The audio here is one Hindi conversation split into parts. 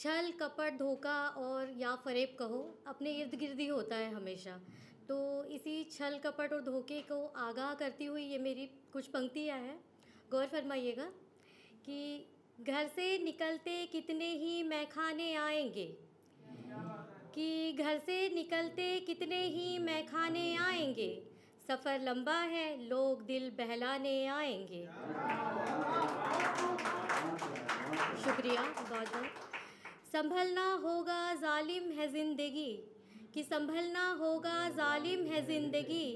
छल कपट धोखा और या फ़रेब कहो अपने इर्द गिर्द ही होता है हमेशा। तो इसी छल कपट और धोखे को आगाह करती हुई ये मेरी कुछ पंक्तियाँ हैं। गौर फरमाइएगा कि घर से निकलते कितने ही मैखाने आएंगे, कि घर से निकलते कितने ही मैखाने आएंगे, सफ़र लंबा है लोग दिल बहलाने आएंगे। शुक्रिया बहुत बहुत। संभलना होगा जालिम है ज़िंदगी, कि संभलना होगा जालिम है ज़िंदगी,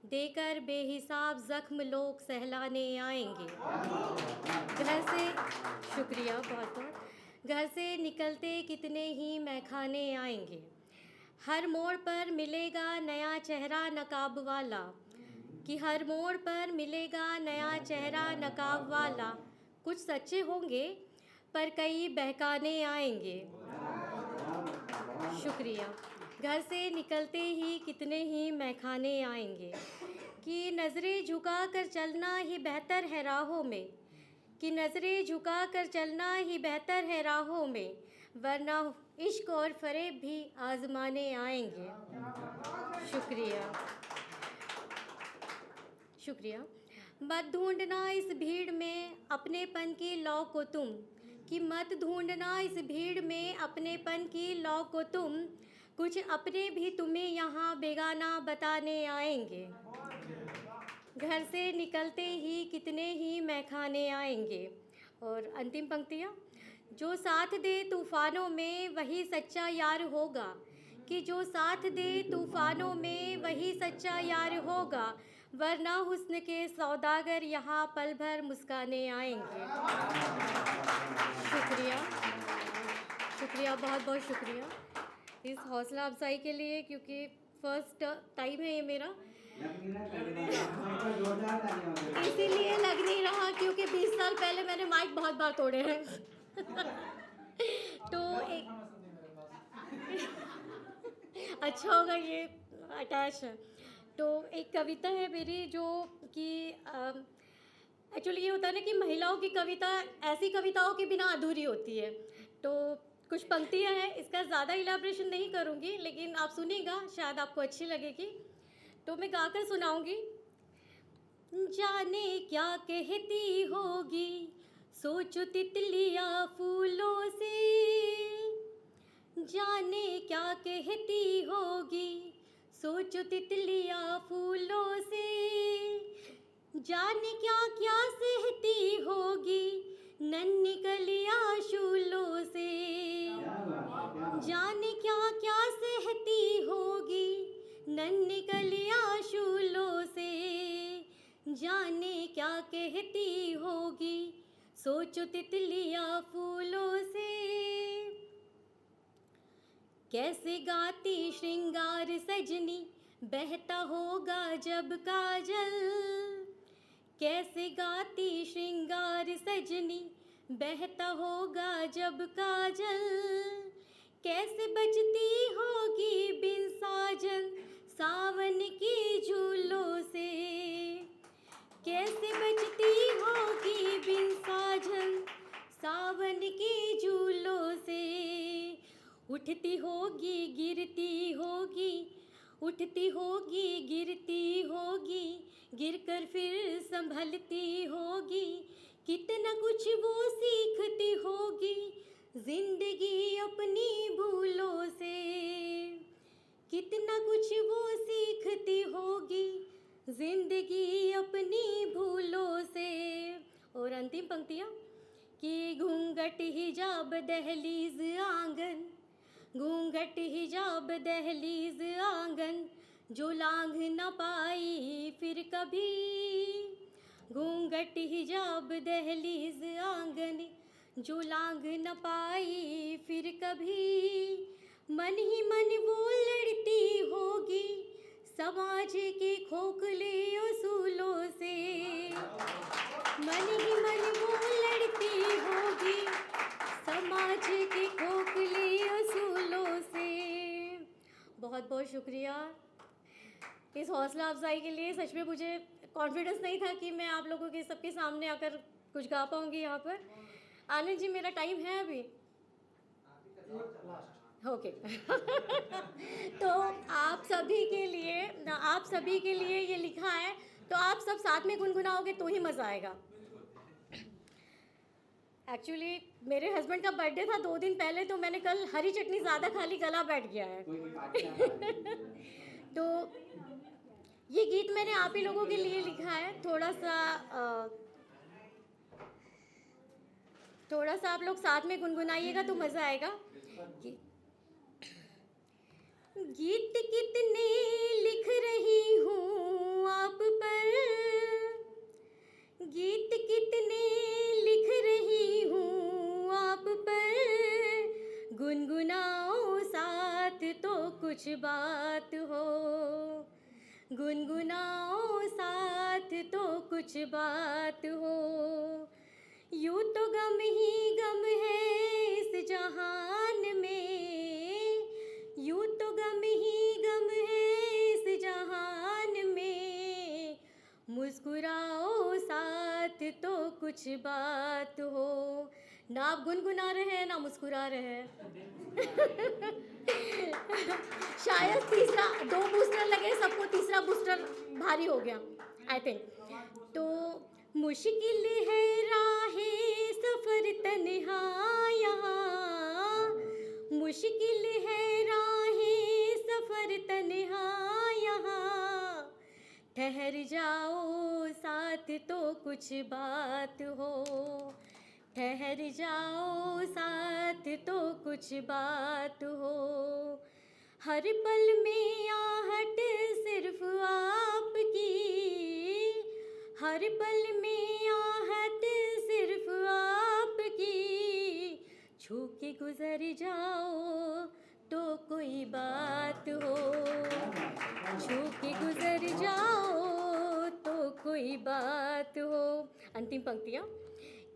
देकर बेहिसाब ज़ख्म लोग सहलाने आएंगे। घर से शुक्रिया बहुत बहुत। घर से निकलते कितने ही मैखाने आएंगे, हर मोड़ पर मिलेगा नया चेहरा नकाब वाला, कि हर मोड़ पर मिलेगा नया चेहरा नकाब वाला, कुछ सच्चे होंगे पर कई बहकाने आएंगे। शुक्रिया। घर से निकलते ही कितने ही मैखाने आएंगे, कि नज़रें झुका कर चलना ही बेहतर है राहों में, कि नज़रें झुका कर चलना ही बेहतर है राहों में, वरना इश्क और फ़रेब भी आज़माने आएंगे। शुक्रिया शुक्रिया। मत ढूंढना इस भीड़ में अपनेपन की लौ को तुम, कि मत ढूंढना इस भीड़ में अपनेपन की लौ को तुम, कुछ अपने भी तुम्हें यहाँ बेगाना बताने आएंगे। घर से निकलते ही कितने ही मैखाने आएंगे। और अंतिम पंक्तियाँ, जो साथ दे तूफ़ानों में वही सच्चा यार होगा, कि जो साथ दे तूफ़ानों में वही सच्चा यार होगा, वरना हुस्न के सौदागर यहाँ पल भर मुस्काने आएंगे। शुक्रिया शुक्रिया बहुत बहुत शुक्रिया इस हौसला अफजाई के लिए, क्योंकि फ़र्स्ट टाइम है ये मेरा, इसीलिए लग नहीं रहा, क्योंकि 20 साल पहले मैंने माइक बहुत बार तोड़े हैं। तो एक अच्छा होगा ये अटैच है। तो एक कविता है मेरी जो कि एक्चुअली ये होता है ना कि महिलाओं की कविता ऐसी कविताओं के बिना अधूरी होती है। तो कुछ पंक्तियाँ हैं, इसका ज़्यादा इलाब्रेशन नहीं करूँगी, लेकिन आप सुनिएगा, शायद आपको अच्छी लगेगी। तो मैं गाकर सुनाऊँगी। जाने क्या कहती होगी सोचो तितलियाँ फूलों से, जाने क्या कहती होगी सोचो तितलियाँ फूलों से, जाने क्या क्या सहती होगी नन्ही कलियाँ शूलों से, जाने क्या क्या सहती होगी नन्ही कलियाँ शूलों से, जाने क्या कहती होगी सोचो तितलियाँ फूलों से। कैसे गाती श्रृंगार सजनी बहता होगा जब काजल, कैसे गाती श्रृंगार सजनी बहता होगा जब काजल, कैसे बजती होगी बिन साजन सावन की झूलों से, कैसे बजती होगी बिन साजन सावन की झूलों से, उठती होगी गिरती होगी, उठती होगी गिरती होगी, गिरकर फिर संभलती होगी, कितना कुछ वो सीखती होगी जिंदगी अपनी भूलों से, कितना कुछ वो सीखती होगी जिंदगी अपनी भूलों से। और अंतिम पंक्तियाँ, कि घूंघट हिजाब दहलीज आंगन, घूंघट हिजाब दहलीज आंगन, जो लांघ न पाई फिर कभी, घूंघट हिजाब दहलीज आंगन, जो लांघ न पाई फिर कभी, मन ही मन वो लड़ती होगी समाज के खोखले उसूलों से, मन ही मन वो लड़ती होगी समाज के खोखले उसूलों से। बहुत बहुत शुक्रिया इस हौसला अफजाई के लिए। सच में मुझे कॉन्फिडेंस नहीं था कि मैं आप लोगों के सबके सामने आकर कुछ गा पाऊँगी यहाँ पर। आनंद जी, मेरा टाइम है अभी? ओके। तो आप सभी के लिए ये लिखा है, तो आप सब साथ में गुनगुनाओगे तो ही मज़ा आएगा। एक्चुअली मेरे हस्बैंड का बर्थडे था 2 दिन पहले, तो मैंने कल हरी चटनी ज़्यादा खा ली, गला बैठ गया है। तो ये गीत मैंने आप ही लोगों के लिए लिखा है। थोड़ा सा आप लोग साथ में गुनगुनाइएगा तो मज़ा आएगा। गीत कितने लिख रही हूँ आप पर, गीत कितने लिख रही हूँ आप पर, गुनगुनाओ साथ तो कुछ बात हो, गुनगुनाओ साथ तो कुछ बात हो। यूँ तो गम ही गम है इस जहान में, यूँ तो गम ही गम है इस जहान में, मुस्कुराओ साथ तो कुछ बात हो। ना आप गुनगुना रहे हैं ना मुस्कुरा रहे हैं। शायद 2 बूस्टर लगे, सबको तीसरा बूस्टर भारी हो गया आई थिंक। तो मुश्किल है राहें सफ़र तन्हा यहाँ, मुश्किल है राहें सफ़र तन्हा यहाँ, ठहर जाओ साथ तो कुछ बात हो, ठहर जाओ साथ तो कुछ बात हो। हर पल में आहट सिर्फ आपकी, हर पल में आहट सिर्फ आपकी, छू के गुजर जाओ तो कोई बात हो, छू के गुजर जाओ तो कोई बात हो। अंतिम पंक्तियाँ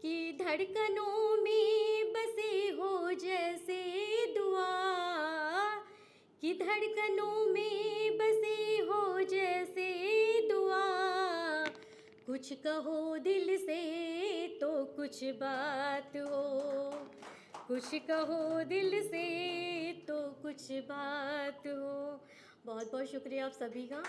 कि धड़कनों में बसे हो जैसे दुआ, कि धड़कनों में बसे हो जैसे दुआ, कुछ कहो दिल से तो कुछ बात हो, कुछ कहो दिल से तो कुछ बात हो। बहुत बहुत शुक्रिया आप सभी का।